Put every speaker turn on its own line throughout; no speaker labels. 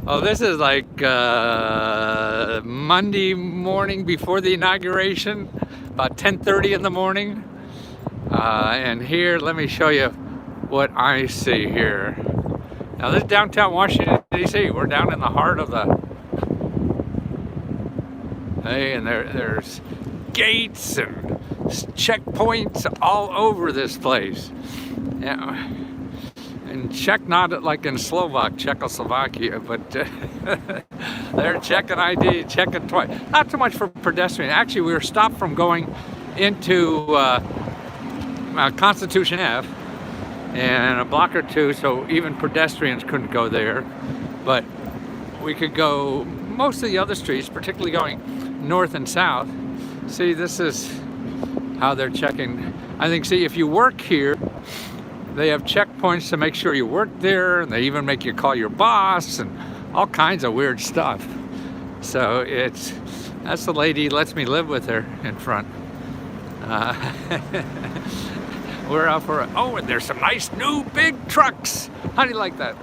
Oh, this is like Monday morning before the inauguration, about 10:30 in the morning. And here, let me show you what I see here. Now, this is downtown Washington, D.C. We're down in the heart of the... Hey, and there's gates and checkpoints all over this place. Yeah. And check not like in Czechoslovakia, but they're checking ID, checking twice. Not so much for pedestrian. Actually, we were stopped from going into Constitution F and a block or two, so even pedestrians couldn't go there. But we could go most of the other streets, particularly going north and south. See, this is how they're checking. I think, see, if you work here, they have checkpoints to make sure you work there, and they even make you call your boss and all kinds of weird stuff. So that's the lady lets me live with her in front. We're out for oh, and there's some nice new big trucks. How do you like that?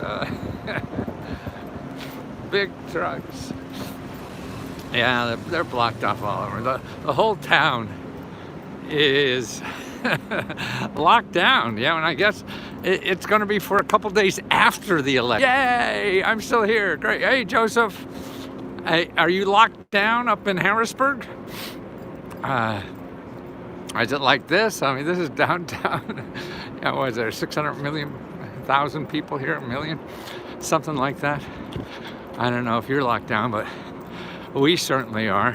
Big trucks. Yeah, they're blocked off all over. The whole town is locked down. Yeah, and I guess it's going to be for a couple days after the election. Yay! I'm still here. Great. Hey, Joseph. Hey, are you locked down up in Harrisburg? Is it like this? I mean, this is downtown. Yeah, what is there? 600,000 people here? A million? Something like that. I don't know if you're locked down, but we certainly are.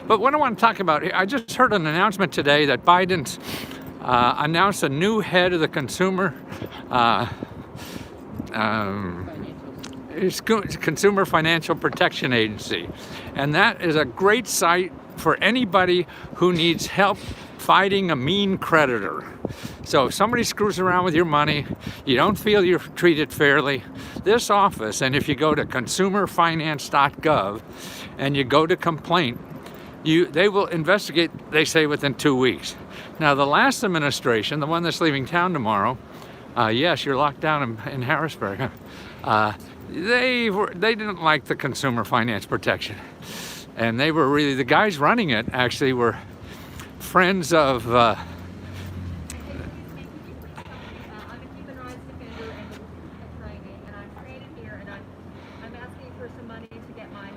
But what I want to talk about, I just heard an announcement today that Biden's announced a new head of the Consumer Financial Protection Agency. And that is a great site for anybody who needs help fighting a mean creditor. So if somebody screws around with your money, you don't feel you're treated fairly, this office, and if you go to consumerfinance.gov and you go to complaint, they will investigate, they say, within 2 weeks. Now, the last administration, the one that's leaving town tomorrow, yes, you're locked down in Harrisburg, they didn't like the consumer finance protection. And they were really, the guys running it actually were friends of... I'm a human rights defender and training, and I'm training here, and I'm asking for some money to get my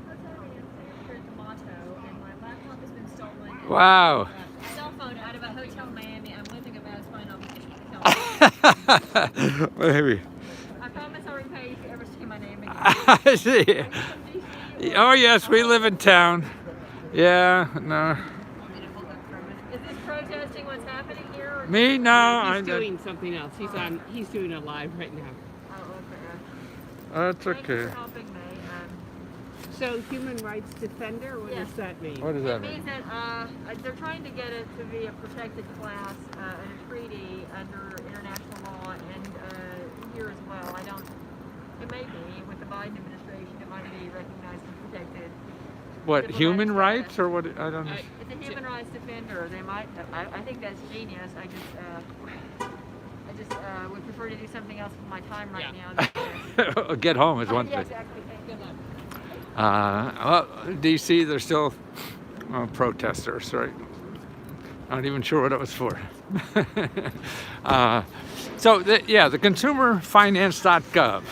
hotel room here in Tomato, and my laptop has been stolen. Wow. Cell phone out of a hotel in Miami. I'm living a best fine vacation. Maybe. I promise I'll repay you if you ever see my name again. I see. Oh yes, we live in town. Yeah, no. Is this protesting what's happening here? Or me? No.
He's doing something else. He's doing a live right now.
Oh, okay. That's okay.
Thank you for helping me. So, human rights defender, what does that mean?
What does that mean?
It means that they're trying to get it to be a protected class in a treaty under international law and here as well. It may be, with the Biden administration, it might be recognized and protected.
What, human rights or what? I don't know.
It's a human rights defender. They might, I think that's genius. I just would prefer to do something else with my time right now.
Get home is one thing.
Exactly. Good luck.
Well, D.C., they're still protesters, right? Not even sure what it was for. So, the consumerfinance.gov.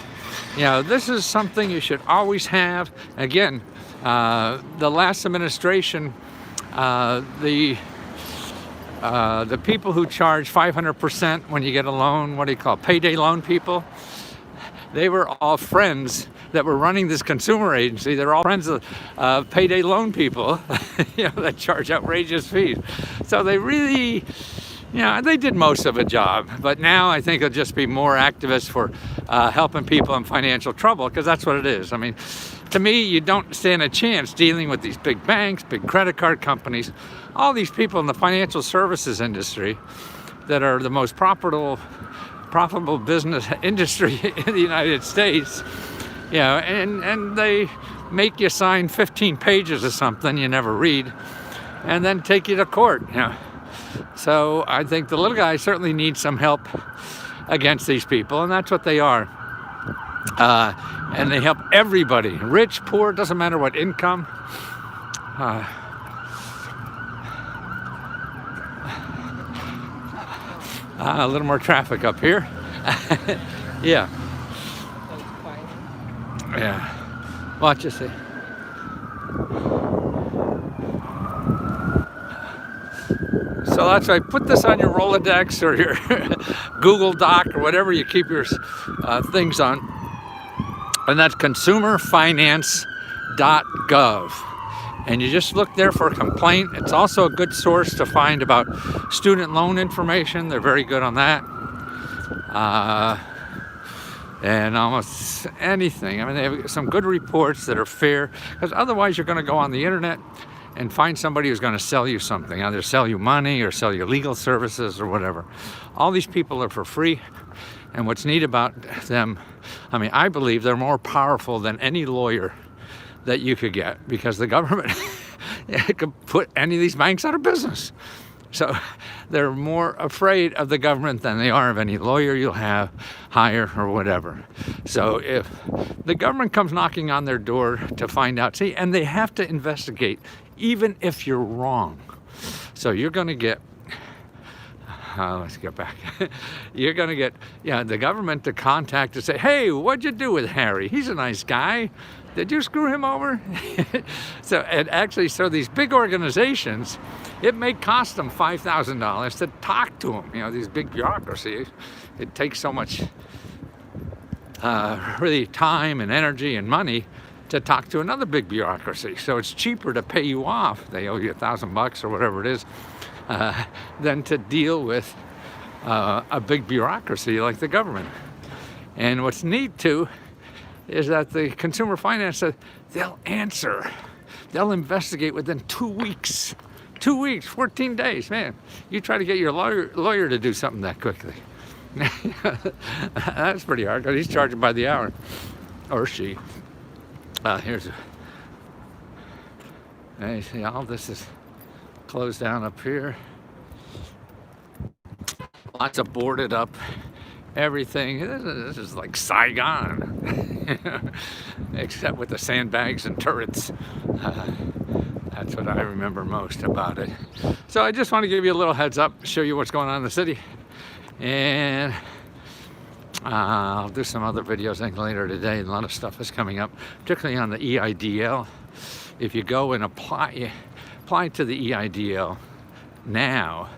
You know, this is something you should always have. Again, the last administration, the people who charge 500% when you get a loan, what do you call it, payday loan people, they were all friends that were running this consumer agency. They're all friends of payday loan people, that charge outrageous fees. So they really, they did most of a job. But now I think it'll just be more activists for helping people in financial trouble, because that's what it is. I mean, to me, you don't stand a chance dealing with these big banks, big credit card companies, all these people in the financial services industry that are the most profitable business industry in the United States. And they make you sign 15 pages of something you never read and then take you to court. So I think the little guy certainly needs some help against these people, and that's what they are. And they help everybody, rich, poor, doesn't matter what income. A little more traffic up here. Yeah. Yeah. Watch you see. So that's why put this on your Rolodex or your Google Doc or whatever you keep your things on. And that's consumerfinance.gov. And you just look there for a complaint. It's also a good source to find about student loan information. They're very good on that. And almost anything. I mean, they have some good reports that are fair, because otherwise you're going to go on the internet and find somebody who's going to sell you something, either sell you money or sell you legal services or whatever. All these people are for free. And what's neat about them, I mean, I believe they're more powerful than any lawyer that you could get, because the government could put any of these banks out of business. So they're more afraid of the government than they are of any lawyer you'll hire or whatever. So if the government comes knocking on their door to find out, see, and they have to investigate even if you're wrong. So you're going to get, let's get back. You're going to get, the government to contact and say, hey, what'd you do with Harry? He's a nice guy. Did you screw him over? So these big organizations, it may cost them $5,000 to talk to them. These big bureaucracies, it takes so much really time and energy and money to talk to another big bureaucracy. So it's cheaper to pay you off. They owe you $1,000 or whatever it is, than to deal with a big bureaucracy like the government. And what's neat too is that the consumer finance said they'll answer. They'll investigate within 2 weeks. 2 weeks, 14 days, man. You try to get your lawyer to do something that quickly. That's pretty hard, because he's charging by the hour, or she. Here's you see, all this is closed down up here. Lots of boarded up everything. This is like Saigon, except with the sandbags and turrets. That's what I remember most about it. So I just want to give you a little heads up, show you what's going on in the city. And I'll do some other videos, I think, later today. A lot of stuff is coming up, particularly on the EIDL. If you go and apply to the EIDL now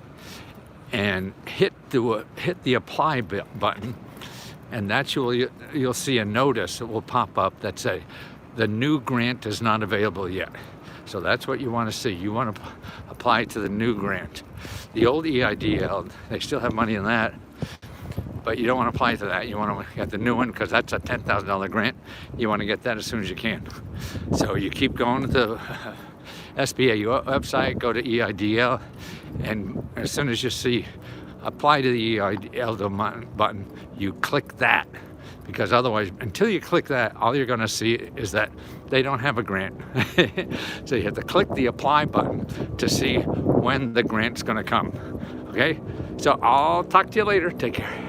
and hit the apply button, and that's you'll see a notice that will pop up that say the new grant is not available yet. So that's what you want to see. You want to apply to the new grant. The old EIDL, they still have money in that, but you don't want to apply to that. You want to get the new one, because that's a $10,000 grant. You want to get that as soon as you can. So you keep going to the SBA website, go to EIDL, and as soon as you see apply to the EIDL button, you click that. Because otherwise, until you click that, all you're going to see is that they don't have a grant. So you have to click the apply button to see when the grant's going to come. Okay? So I'll talk to you later. Take care.